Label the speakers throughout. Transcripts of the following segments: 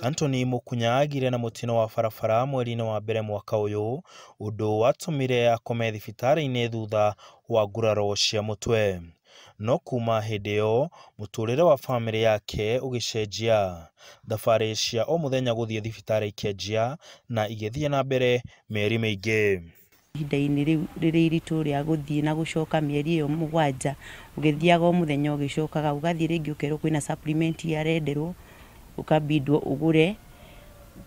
Speaker 1: Anthony Mukunya agire na mutino wa barabara mweri-inĩ wa mbere mwaka uyu, undu watumire akome thibitari-inĩ thutha wa nguraro cia mutwe. No kuma hindi iyo muturire wa family yake ugicenjia. Thabari cia o muthenya guthie thibitari ikianjia na igithie na mbere mieri miingi.
Speaker 2: Ihinda-inĩ rĩrĩ iritu rĩa guthie na gucoka mieri iyo mugwanja ugithiaga o muthenya ugicokaga ugathie ringi ukerwo kwina supplement yarenderwo ukabindwo ugure.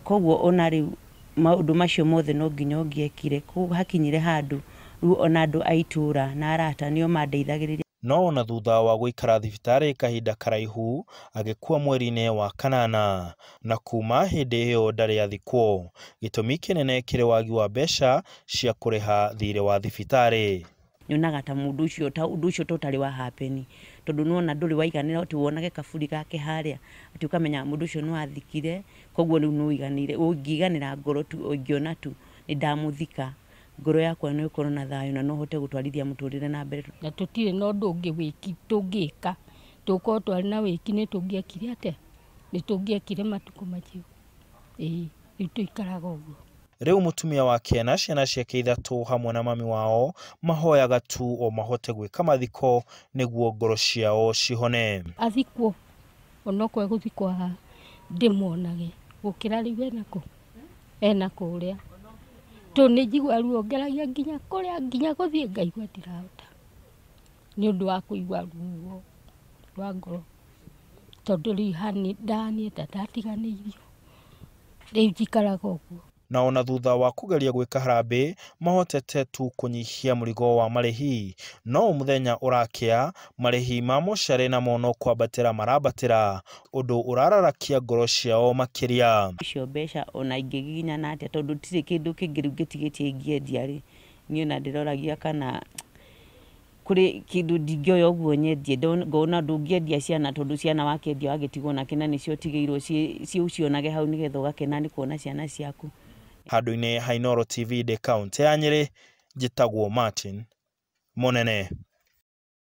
Speaker 2: Koguo ona riu maundu macio mothe no nginya ungiekire. Hakinyire handu riu ona andu aitura na arata nio mandeithagiriria.
Speaker 1: No ona thutha wa guikara thibitari kahinda karaihu agikua mweri-inĩ wa kanana, na kuma hindi iyo ndari athikwo. Gitumi kinene kiri wagi wa mbeca cia kuriha thirĩ wa thibitari.
Speaker 2: Nyonaga ta mundu ucio totally wa happen tondu nuona nduri waiganira ti wonage kaburi gake haria ati ukamenya mundu ucio no athikire. Koguo riu no iganire ungiganira ngoro tu ungiona tu ni ndamuthika ngoro yakwa no ikorwo na thayo na no hote gutwarithia muturire na mbere.
Speaker 3: Na tutire no ndungi wiki tungika tuko twari na wiki ni tungiekire ate ni tungiekire matuko macio itu ikaraga uguo.
Speaker 1: Riu mutumia wake na ciana ciake ithatu hamwe na mami wao mahoyaga tu o mahote gwika mathiko niguo ngoro ciao cihone.
Speaker 3: Athikwo onokwe guthikwa ndimonage gukira riu ena kuria to ni njigua ruo ngeragia nginya kuria nginya guthie ngaigua ndirahota ni undu wa kuigua ruo rwa ngoro tondu rihani ndani ndatiganirio riu njikaraga uguo.
Speaker 1: Na ona thutha wa kugeria gwika harambe mahotete tu kunyihia murigo wa marihi. No muthenya urakia marihi ma mocarĩ namo no kwambatĩra marambatĩra, undu urararakia ngoro ciao makiria.
Speaker 2: Icio mbeca ona ingiginya na atia tondu tiri kindu kingi riu gitigitie ingĩendia ri niĩ na ndiroragia kana kuri kindu ndingioya uguo nyendie ngona ndungĩendia ciana tondu ciana wakiendia wagitigwo na kina nicio tigĩirwo cionage hau nigetha ugakena ni kuona ciana ciaku.
Speaker 1: Handu-inĩ ha Inooro TV de kaunti ya Nyeri, njĩtagwo Martin Munene.